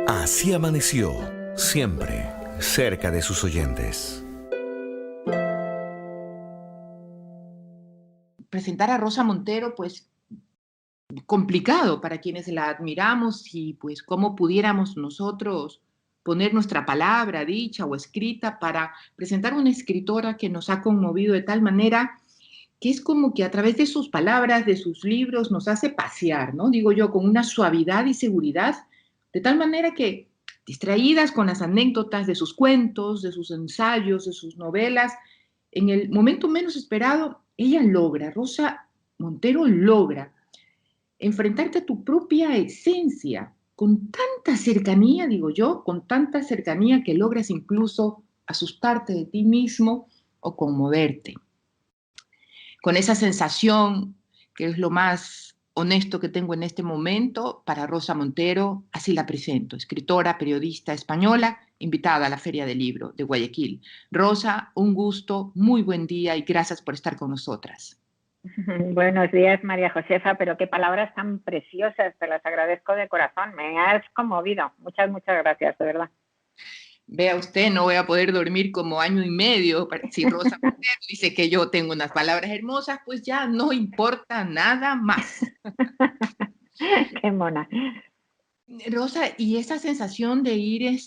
Así amaneció, siempre cerca de sus oyentes. Presentar a Rosa Montero, pues complicado para quienes la admiramos y pues cómo pudiéramos nosotros poner nuestra palabra dicha o escrita para presentar una escritora que nos ha conmovido de tal manera que es como que a través de sus palabras, de sus libros, nos hace pasear, ¿no? Digo yo, con una suavidad y seguridad, de tal manera que distraídas con las anécdotas de sus cuentos, de sus ensayos, de sus novelas, en el momento menos esperado, ella logra, Rosa Montero logra enfrentarte a tu propia esencia con tanta cercanía, digo yo, con tanta cercanía que logras incluso asustarte de ti mismo o conmoverte. Con esa sensación, que es lo más honesto que tengo en este momento, para Rosa Montero, así la presento, escritora, periodista española, invitada a la Feria del Libro de Guayaquil. Rosa, un gusto, muy buen día y gracias por estar con nosotras. Buenos días, María Josefa, pero qué palabras tan preciosas, te las agradezco de corazón, me has conmovido. Muchas, muchas gracias, de verdad. Vea usted, no voy a poder dormir como año y medio. Si Rosa Montero dice que yo tengo unas palabras hermosas, pues ya no importa nada más. Qué mona. Rosa, y esa sensación de ir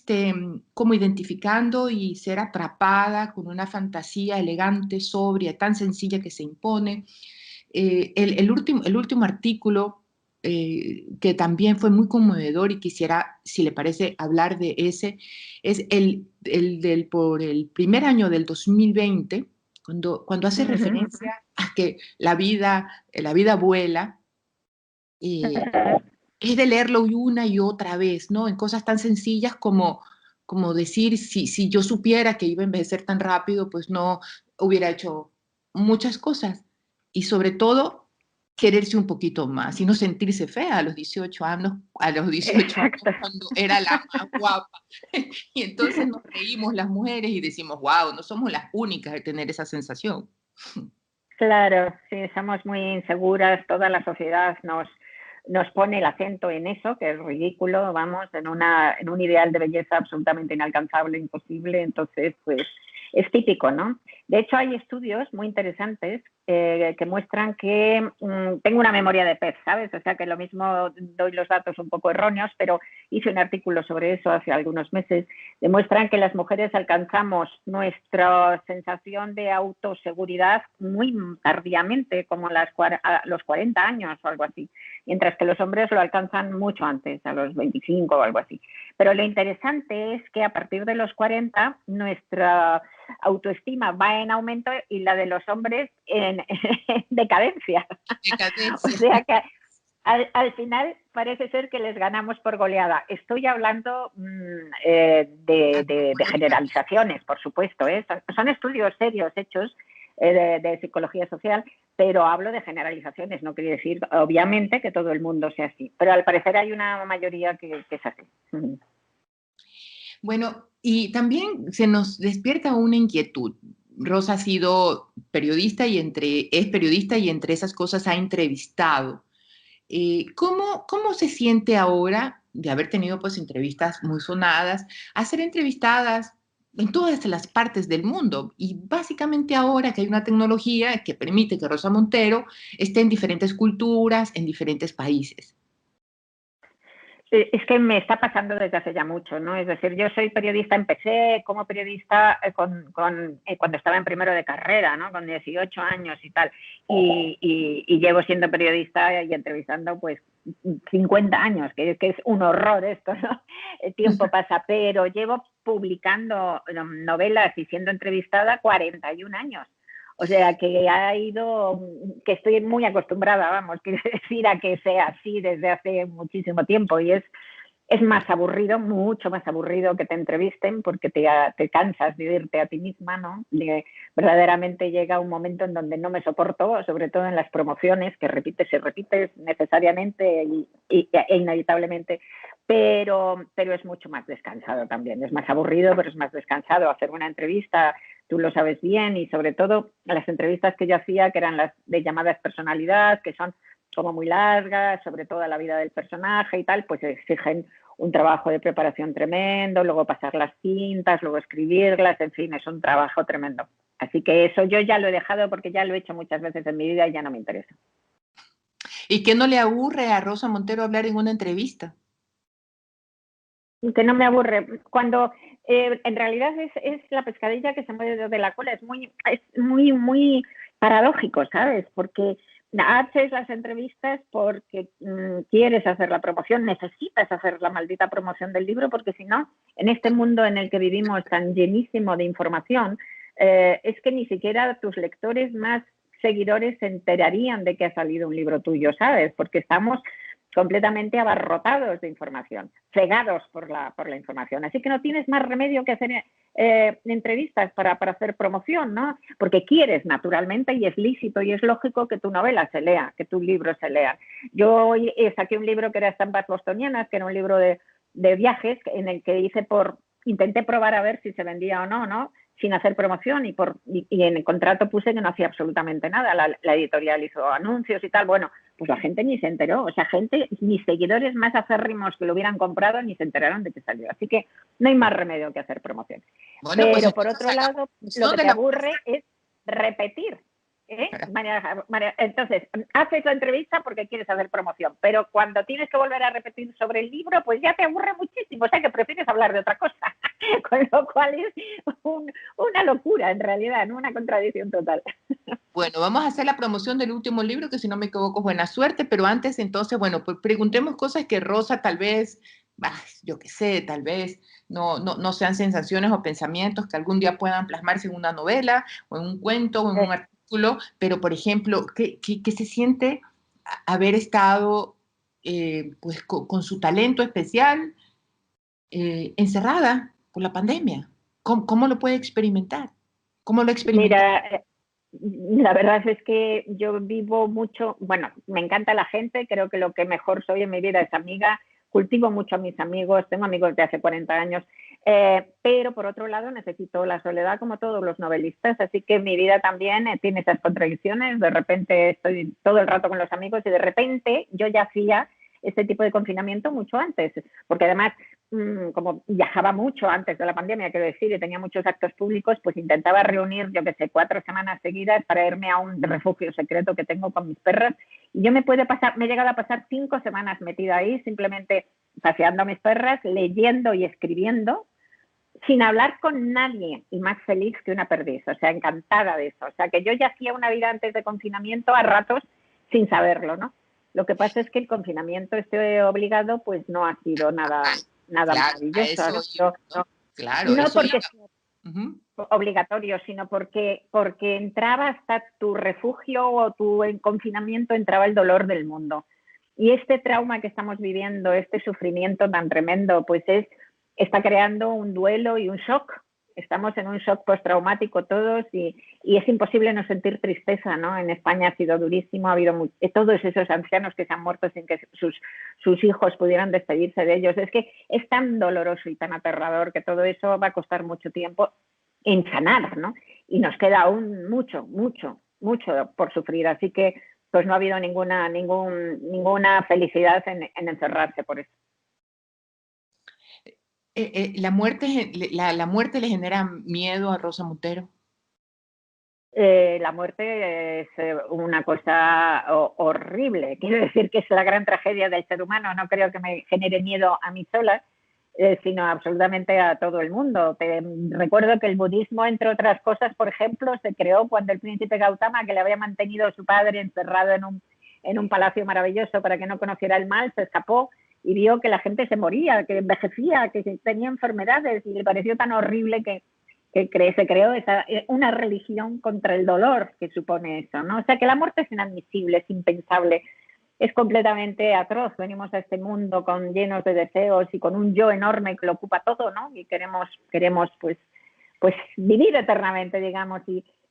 como identificando y ser atrapada con una fantasía elegante, sobria, tan sencilla que se impone. El último artículo, que también fue muy conmovedor y quisiera, si le parece, hablar de ese, es por el primer año del 2020, cuando hace referencia a que la vida vuela. Es de leerlo una y otra vez, ¿no? En cosas tan sencillas como decir, si yo supiera que iba a envejecer tan rápido, pues no hubiera hecho muchas cosas. Y sobre todo, quererse un poquito más y no sentirse fea a los 18 años Exacto. cuando era la más guapa. Y entonces nos reímos las mujeres y decimos, wow, no somos las únicas de tener esa sensación. Claro, sí, somos muy inseguras, toda la sociedad nos pone el acento en eso, que es ridículo, vamos, en un ideal de belleza absolutamente inalcanzable, imposible, entonces, pues, es típico, ¿no? De hecho, hay estudios muy interesantes que muestran que tengo una memoria de pez, ¿sabes? O sea, que lo mismo doy los datos un poco erróneos, pero hice un artículo sobre eso hace algunos meses. Demuestran que las mujeres alcanzamos nuestra sensación de autoseguridad muy tardíamente, como a los 40 años o algo así, mientras que los hombres lo alcanzan mucho antes, a los 25 o algo así. Pero lo interesante es que a partir de los 40 nuestra autoestima va en aumento y la de los hombres en decadencia. Decadencia. O sea que al final parece ser que les ganamos por goleada. Estoy hablando de generalizaciones, por supuesto. Son estudios serios hechos de psicología social, pero hablo de generalizaciones. No quiere decir, obviamente, que todo el mundo sea así. Pero al parecer hay una mayoría que es así. Bueno, y también se nos despierta una inquietud. Rosa ha sido periodista es periodista y entre esas cosas ha entrevistado. ¿Cómo se siente ahora de haber tenido pues entrevistas muy sonadas, a ser entrevistadas en todas las partes del mundo? Y básicamente ahora que hay una tecnología que permite que Rosa Montero esté en diferentes culturas, en diferentes países. Es que me está pasando desde hace ya mucho, ¿no? Es decir, yo soy periodista, empecé como periodista cuando estaba en primero de carrera, ¿no? Con 18 años y tal. Y llevo siendo periodista y entrevistando, pues, 50 años, que es un horror esto, ¿no? El tiempo pasa, pero llevo publicando novelas y siendo entrevistada 41 años. O sea, que estoy muy acostumbrada, vamos, quiero decir, a que sea así desde hace muchísimo tiempo y es más aburrido, mucho más aburrido que te entrevisten porque te cansas de irte a ti misma, ¿no? Verdaderamente llega un momento en donde no me soporto, sobre todo en las promociones, que repites y repites necesariamente e inevitablemente, pero es mucho más descansado también. Es más aburrido, pero es más descansado. Hacer una entrevista, tú lo sabes bien, y sobre todo las entrevistas que yo hacía, que eran las de llamadas personalidad, que son como muy largas, sobre toda la vida del personaje y tal, pues exigen un trabajo de preparación tremendo, luego pasar las cintas, luego escribirlas, en fin, es un trabajo tremendo. Así que eso yo ya lo he dejado porque ya lo he hecho muchas veces en mi vida y ya no me interesa. ¿Y qué no le aburre a Rosa Montero hablar en una entrevista? Que no me aburre. Cuando en realidad es la pescadilla que se mueve de la cola, es muy paradójico, ¿sabes? Porque haces las entrevistas porque quieres hacer la promoción, necesitas hacer la maldita promoción del libro, porque si no, en este mundo en el que vivimos tan llenísimo de información, es que ni siquiera tus lectores más seguidores se enterarían de que ha salido un libro tuyo, ¿sabes? Porque estamos completamente abarrotados de información, cegados por la información. Así que no tienes más remedio que hacer entrevistas para hacer promoción, ¿no? Porque quieres, naturalmente, y es lícito y es lógico que tu novela se lea, que tu libro se lea. Yo hoy saqué un libro que era Estampas Bostonianas, que era un libro de viajes, en el que intenté probar a ver si se vendía o no, ¿no? Sin hacer promoción y en el contrato puse que no hacía absolutamente nada. La editorial hizo anuncios y tal. Bueno, pues la gente ni se enteró. O sea, mis seguidores más acérrimos que lo hubieran comprado ni se enteraron de que salió. Así que no hay más remedio que hacer promoción. Bueno, Pero pues por otro lado, lo que te aburre es repetir. Entonces, haces la entrevista porque quieres hacer promoción, pero cuando tienes que volver a repetir sobre el libro, pues ya te aburre muchísimo, o sea que prefieres hablar de otra cosa, con lo cual es una locura en realidad, ¿no? Una contradicción total. Bueno, vamos a hacer la promoción del último libro, que si no me equivoco es Buena Suerte, pero antes entonces, bueno, pues preguntemos cosas que Rosa tal vez, yo qué sé, tal vez no sean sensaciones o pensamientos que algún día puedan plasmarse en una novela o en un cuento o en un artículo, pero por ejemplo, ¿qué se siente haber estado pues con su talento especial encerrada por la pandemia? ¿Cómo lo puede experimentar? ¿Cómo lo experimenta? Mira, la verdad es que yo vivo mucho, bueno, me encanta la gente, creo que lo que mejor soy en mi vida es amiga, cultivo mucho a mis amigos, tengo amigos de hace 40 años, pero por otro lado necesito la soledad como todos los novelistas, así que mi vida también tiene esas contradicciones, de repente estoy todo el rato con los amigos y de repente yo ya hacía este tipo de confinamiento mucho antes, porque además como viajaba mucho antes de la pandemia, quiero decir, y tenía muchos actos públicos, pues intentaba reunir, yo qué sé, 4 semanas seguidas para irme a un refugio secreto que tengo con mis perras. Y yo me he llegado a pasar 5 semanas metida ahí, simplemente paseando a mis perras, leyendo y escribiendo, sin hablar con nadie y más feliz que una perdiz, o sea, encantada de eso. O sea, que yo ya hacía una vida antes de confinamiento a ratos sin saberlo, ¿no? Lo que pasa es que el confinamiento obligado, pues no ha sido nada Claro, maravilloso. Claro, No eso porque es obligatorio, sino porque entraba hasta tu refugio o tu confinamiento, entraba el dolor del mundo. Y este trauma que estamos viviendo, este sufrimiento tan tremendo, pues está creando un duelo y un shock. Estamos en un shock postraumático todos y es imposible no sentir tristeza, ¿no? En España ha sido durísimo, ha habido todos esos ancianos que se han muerto sin que sus hijos pudieran despedirse de ellos. Es que es tan doloroso y tan aterrador que todo eso va a costar mucho tiempo en sanar, ¿no? Y nos queda aún mucho por sufrir. Así que pues no ha habido ninguna felicidad en encerrarse por eso. ¿La muerte le genera miedo a Rosa Montero? La muerte es una cosa horrible. Quiero decir que es la gran tragedia del ser humano. No creo que me genere miedo a mí sola, sino absolutamente a todo el mundo. Recuerdo que el budismo, entre otras cosas, por ejemplo, se creó cuando el príncipe Gautama, que le había mantenido su padre encerrado en un palacio maravilloso para que no conociera el mal, se escapó y vio que la gente se moría, que envejecía, que tenía enfermedades, y le pareció tan horrible que se creó una religión contra el dolor que supone eso, ¿no? O sea que la muerte es inadmisible, es impensable, es completamente atroz. Venimos a este mundo llenos de deseos y con un yo enorme que lo ocupa todo, ¿no? Y queremos pues vivir eternamente, digamos,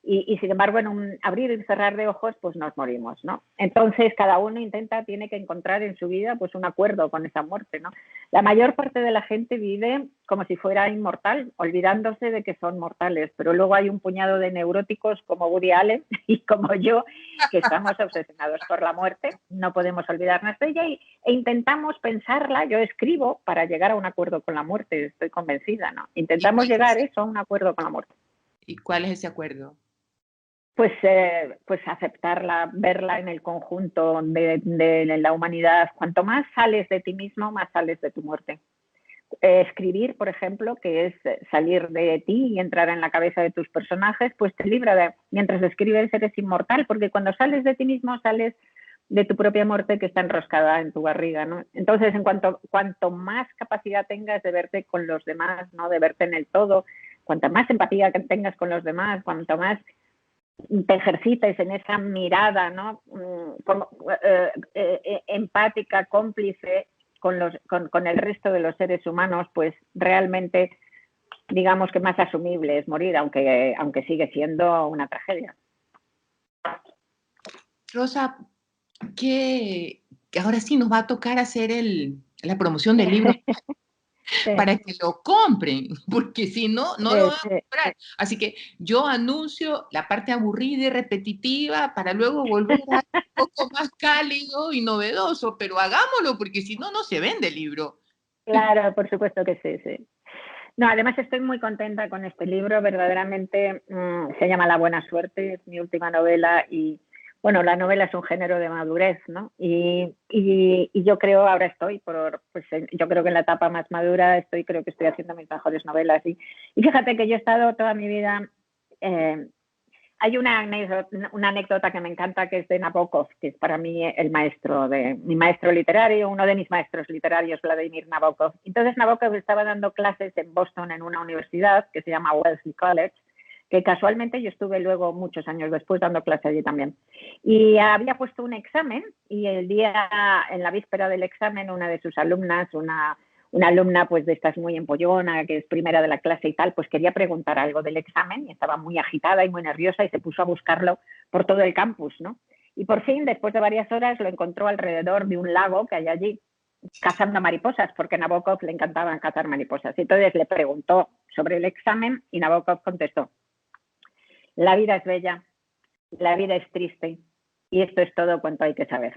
y sin embargo en un abrir y cerrar de ojos pues nos morimos, ¿no? Entonces cada uno tiene que encontrar en su vida pues un acuerdo con esa muerte, ¿no? La mayor parte de la gente vive como si fuera inmortal, olvidándose de que son mortales, pero luego hay un puñado de neuróticos como Woody Allen y como yo, que estamos obsesionados por la muerte, no podemos olvidarnos de ella e intentamos pensarla. Yo escribo para llegar a un acuerdo con la muerte, estoy convencida, ¿no? Intentamos llegar eso, a un acuerdo con la muerte. ¿Y cuál es ese acuerdo? Pues aceptarla, verla en el conjunto de la humanidad. Cuanto más sales de ti mismo, más sales de tu muerte. Escribir, por ejemplo, que es salir de ti y entrar en la cabeza de tus personajes, pues te libra de... Mientras escribes eres inmortal, porque cuando sales de ti mismo sales de tu propia muerte que está enroscada en tu barriga, ¿no? Entonces, cuanto más capacidad tengas de verte con los demás, ¿no? De verte en el todo, cuanta más empatía que tengas con los demás, cuanto más te ejercites en esa mirada, ¿no? Empática, cómplice con el resto de los seres humanos, pues realmente digamos que más asumible es morir, aunque sigue siendo una tragedia. Rosa, que ahora sí nos va a tocar hacer la promoción del libro Sí. para que lo compren, porque si no, no lo van a comprar. Así que yo anuncio la parte aburrida y repetitiva para luego volver a un poco más cálido y novedoso, pero hagámoslo porque si no, no se vende el libro. Claro, por supuesto que sí, sí. No, además estoy muy contenta con este libro, verdaderamente se llama La buena suerte, es mi última novela y bueno, la novela es un género de madurez, ¿no? Y yo creo, ahora estoy, yo creo que en la etapa más madura creo que estoy haciendo mis mejores novelas. Y fíjate que yo he estado toda mi vida, hay una anécdota que me encanta, que es de Nabokov, que es para mí mi maestro literario, uno de mis maestros literarios, Vladimir Nabokov. Entonces Nabokov estaba dando clases en Boston en una universidad que se llama Wellesley College, que casualmente yo estuve luego muchos años después dando clase allí también. Y había puesto un examen y en la víspera del examen, una de sus alumnas, una alumna pues de estas muy empollona, que es primera de la clase y tal, pues quería preguntar algo del examen y estaba muy agitada y muy nerviosa y se puso a buscarlo por todo el campus, ¿no? Y por fin, después de varias horas, lo encontró alrededor de un lago que hay allí, cazando mariposas, porque a Nabokov le encantaban cazar mariposas. Y entonces le preguntó sobre el examen y Nabokov contestó: la vida es bella, la vida es triste y esto es todo cuanto hay que saber.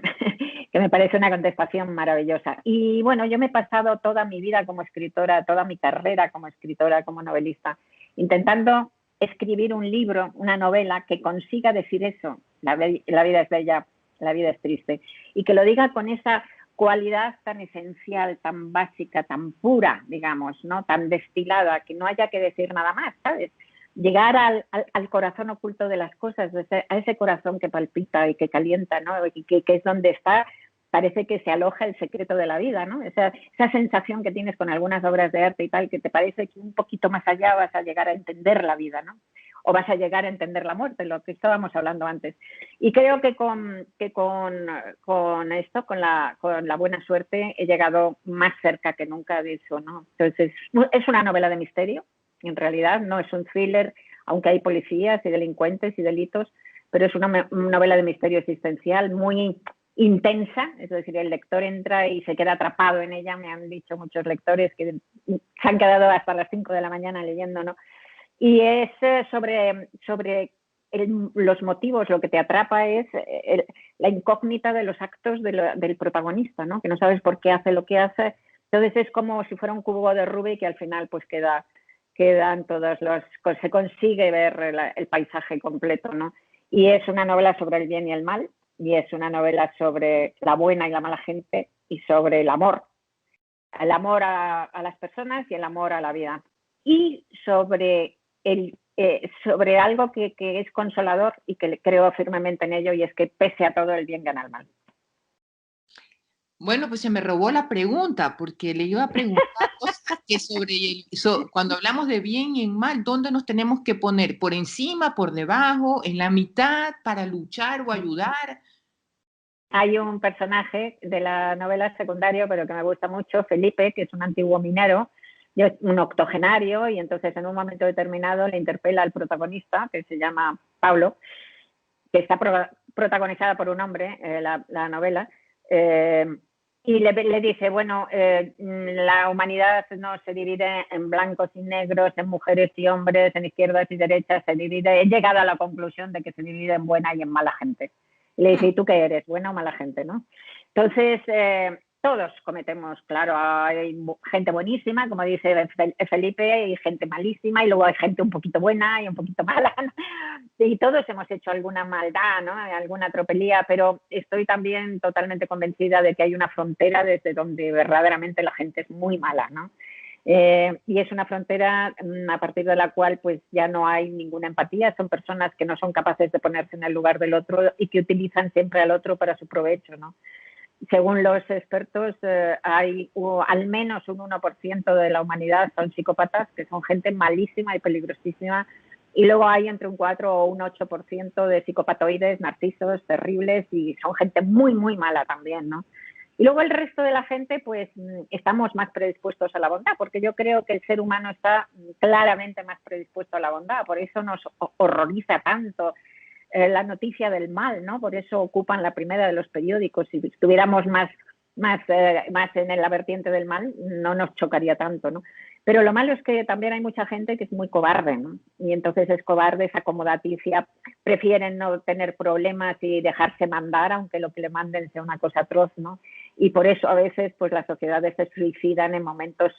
Que me parece una contestación maravillosa. Y bueno, yo me he pasado toda mi vida como escritora, toda mi carrera como escritora, como novelista, intentando escribir un libro, una novela que consiga decir eso: la vida es bella, la vida es triste, y que lo diga con esa cualidad tan esencial, tan básica, tan pura, digamos, ¿no? Tan destilada, que no haya que decir nada más, ¿sabes? Llegar al corazón oculto de las cosas, a ese corazón que palpita y que calienta, ¿no? Y que es donde está, parece que se aloja el secreto de la vida, ¿no? Esa sensación que tienes con algunas obras de arte y tal, que te parece que un poquito más allá vas a llegar a entender la vida, ¿no? O vas a llegar a entender la muerte, lo que estábamos hablando antes. Y creo que con esto, con la buena suerte, he llegado más cerca que nunca de eso, ¿no? Entonces, es una novela de misterio. En realidad no es un thriller, aunque hay policías y delincuentes y delitos, pero es una novela de misterio existencial muy intensa, es decir, el lector entra y se queda atrapado en ella. Me han dicho muchos lectores que se han quedado hasta las 5 de la mañana leyendo, ¿no? Y es sobre los motivos, lo que te atrapa es la incógnita de los actos del protagonista, ¿no? Que no sabes por qué hace lo que hace. Entonces es como si fuera un cubo de Rubik que al final pues quedan se consigue ver el paisaje completo, ¿no? Y es una novela sobre el bien y el mal, y es una novela sobre la buena y la mala gente, y sobre el amor a las personas y el amor a la vida, y sobre algo que es consolador y que creo firmemente en ello, y es que pese a todo el bien gana el mal. Bueno, pues se me robó la pregunta, porque le iba a preguntar cosas que cuando hablamos de bien y en mal, ¿dónde nos tenemos que poner? ¿Por encima, por debajo, en la mitad, para luchar o ayudar? Hay un personaje de la novela secundario, pero que me gusta mucho, Felipe, que es un antiguo minero, un octogenario, y entonces en un momento determinado le interpela al protagonista, que se llama Pablo, que está protagonizada por un hombre, la novela, Y le dice, bueno, la humanidad no se divide en blancos y negros, en mujeres y hombres, en izquierdas y derechas, se divide, he llegado a la conclusión de que se divide en buena y en mala gente. Y le dice, ¿y tú qué eres? ¿Buena o mala gente? ¿No? Entonces, todos cometemos, claro, hay gente buenísima, como dice Felipe, y gente malísima, y luego hay gente un poquito buena y un poquito mala, ¿no? Y todos hemos hecho alguna maldad, ¿no? Alguna tropelía, pero estoy también totalmente convencida de que hay una frontera desde donde verdaderamente la gente es muy mala, ¿no? Y es una frontera a partir de la cual pues ya no hay ninguna empatía, son personas que no son capaces de ponerse en el lugar del otro y que utilizan siempre al otro para su provecho, ¿no? Según los expertos, hay al menos un 1% de la humanidad son psicópatas, que son gente malísima y peligrosísima, y luego hay entre un 4 o un 8% de psicopatoides, narcisos, terribles, y son gente muy, muy mala también, ¿no? Y luego el resto de la gente, pues estamos más predispuestos a la bondad, porque yo creo que el ser humano está claramente más predispuesto a la bondad, por eso nos horroriza tanto la noticia del mal, ¿no? Por eso ocupan la primera de los periódicos. Si estuviéramos más en la vertiente del mal, no nos chocaría tanto, ¿no? Pero lo malo es que también hay mucha gente que es muy cobarde, ¿no? Y entonces es cobarde, es acomodaticia, prefieren no tener problemas y dejarse mandar, aunque lo que le manden sea una cosa atroz, ¿no? Y por eso a veces pues las sociedades se suicidan en momentos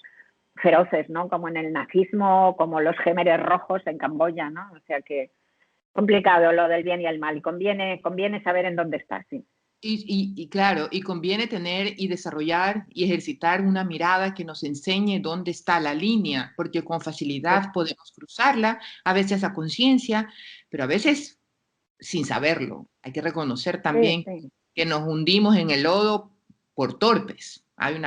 feroces, ¿no? Como en el nazismo, como los Gémeres Rojos en Camboya, ¿no? O sea que complicado lo del bien y el mal, y conviene saber en dónde estás, sí. Y claro, y conviene tener y desarrollar y ejercitar una mirada que nos enseñe dónde está la línea, porque con facilidad podemos cruzarla, a veces a conciencia, pero a veces sin saberlo. Hay que reconocer también que nos hundimos en el lodo por torpes. Así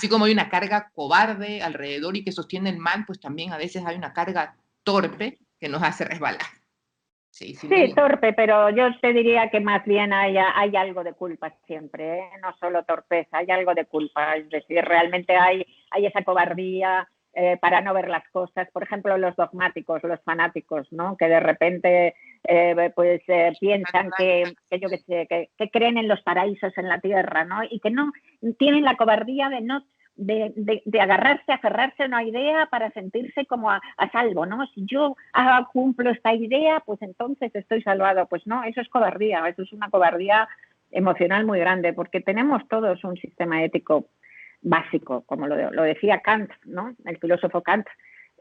como hay una carga cobarde alrededor y que sostiene el mal, pues también a veces hay una carga torpe que nos hace resbalar. Sí, torpe, pero yo te diría que más bien hay algo de culpa siempre, ¿eh? No solo torpeza, hay algo de culpa. Es decir, realmente hay esa cobardía para no ver las cosas. Por ejemplo, los dogmáticos, los fanáticos, ¿no? Que de repente piensan que yo qué sé, que creen en los paraísos en la tierra, ¿no? Y que no tienen la cobardía de no agarrarse, aferrarse a una idea para sentirse como a salvo, ¿no? Si yo cumplo esta idea, pues entonces estoy salvado. Pues no, eso es cobardía, eso es una cobardía emocional muy grande, porque tenemos todos un sistema ético básico, como lo decía Kant, ¿no? El filósofo Kant.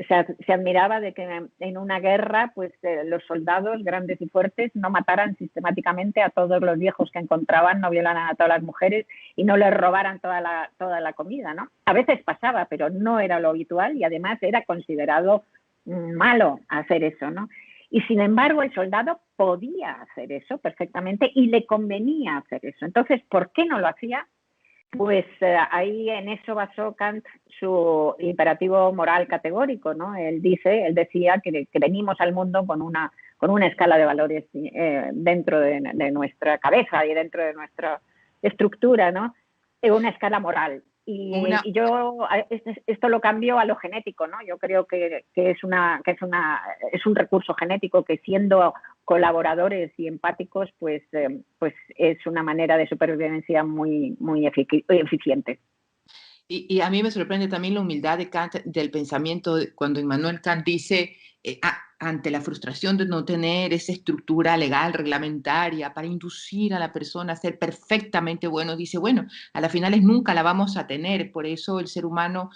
Se admiraba de que en una guerra pues los soldados grandes y fuertes no mataran sistemáticamente a todos los viejos que encontraban, no violaran a todas las mujeres y no les robaran toda la comida, ¿no? A veces pasaba, pero no era lo habitual y además era considerado malo hacer eso, ¿no? Y sin embargo el soldado podía hacer eso perfectamente y le convenía hacer eso. Entonces, ¿por qué no lo hacía? Pues ahí en eso basó Kant su imperativo moral categórico, ¿no? Él decía que venimos al mundo con una escala de valores dentro de nuestra cabeza y dentro de nuestra estructura, ¿no? Una escala moral. Y yo esto lo cambio a lo genético, ¿no? Yo creo que es un recurso genético que siendo colaboradores y empáticos, pues es una manera de supervivencia muy, muy eficiente. Y a mí me sorprende también la humildad de Kant, del pensamiento, cuando Immanuel Kant dice, ante la frustración de no tener esa estructura legal, reglamentaria, para inducir a la persona a ser perfectamente bueno, dice, bueno, a las finales nunca la vamos a tener, por eso el ser humano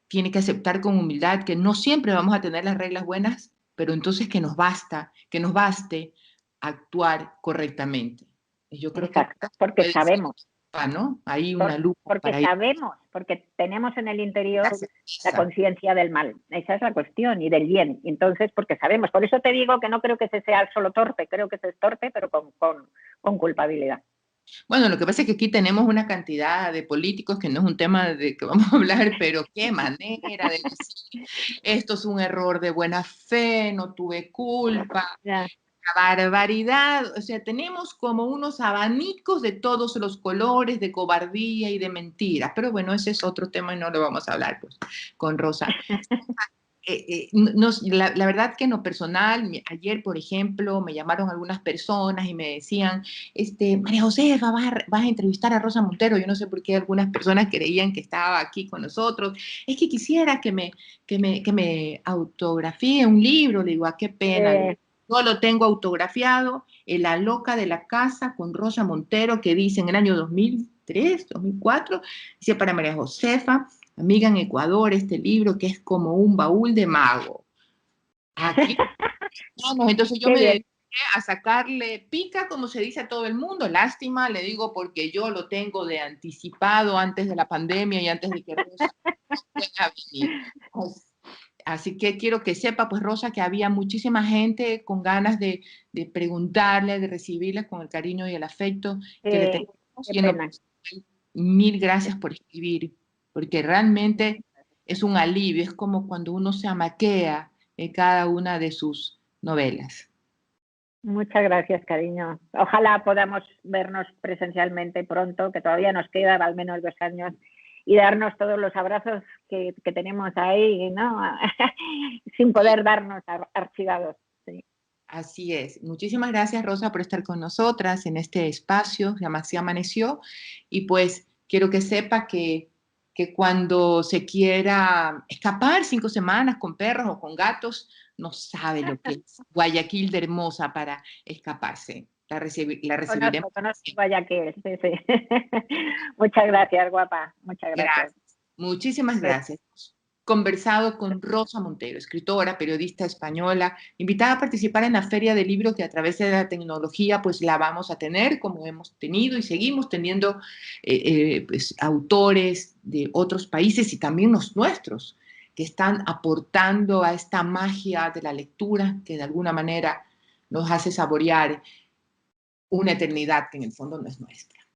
tiene que aceptar con humildad que no siempre vamos a tener las reglas buenas, pero entonces que nos baste actuar correctamente. Y yo creo Exacto, porque sabemos. ¿No? Hay una lupa porque sabemos, porque tenemos en el interior la conciencia del mal. Esa es la cuestión, y del bien. Entonces, porque sabemos. Por eso te digo que no creo que se sea solo torpe, creo que se es torpe, pero con culpabilidad. Bueno, lo que pasa es que aquí tenemos una cantidad de políticos que no es un tema de que vamos a hablar, pero qué manera de decir, esto es un error de buena fe, no tuve culpa. Ya. La barbaridad, o sea, tenemos como unos abanicos de todos los colores, de cobardía y de mentiras, pero bueno, ese es otro tema y no lo vamos a hablar pues, con Rosa. la verdad que en lo personal, ayer, por ejemplo, me llamaron algunas personas y me decían, María Josefa, vas a entrevistar a Rosa Montero. Yo no sé por qué algunas personas creían que estaba aquí con nosotros. Es que quisiera que me autografíe un libro. Le digo, qué pena. Yo lo tengo autografiado, La loca de la casa con Rosa Montero, que dice en el año 2003, 2004, dice para María Josefa, amiga en Ecuador, este libro que es como un baúl de mago. Aquí vamos, entonces yo me dediqué a sacarle pica, como se dice a todo el mundo. Lástima, le digo, porque yo lo tengo de anticipado antes de la pandemia y antes de que Rosa pueda venir. Así que quiero que sepa, pues, Rosa, que había muchísima gente con ganas de preguntarle, de recibirle con el cariño y el afecto que le tenemos. Qué pena. Mil gracias por escribir, porque realmente es un alivio, es como cuando uno se amaquea en cada una de sus novelas. Muchas gracias, cariño. Ojalá podamos vernos presencialmente pronto, que todavía nos quedan al menos 2 años, y darnos todos los abrazos que tenemos ahí, ¿no? Sin poder darnos archivados. Sí. Así es. Muchísimas gracias, Rosa, por estar con nosotras en este espacio, se amaneció, y pues quiero que sepa que cuando se quiera escapar 5 semanas con perros o con gatos, no sabe lo que es Guayaquil de hermosa para escaparse. La recibiremos. Conozco Guayaquil, sí, sí. Muchas gracias, guapa. Muchas gracias. Muchísimas gracias. Conversado con Rosa Montero, escritora, periodista española, invitada a participar en la Feria del Libro, que a través de la tecnología pues la vamos a tener, como hemos tenido y seguimos teniendo pues, autores de otros países y también los nuestros, que están aportando a esta magia de la lectura que de alguna manera nos hace saborear una eternidad que en el fondo no es nuestra.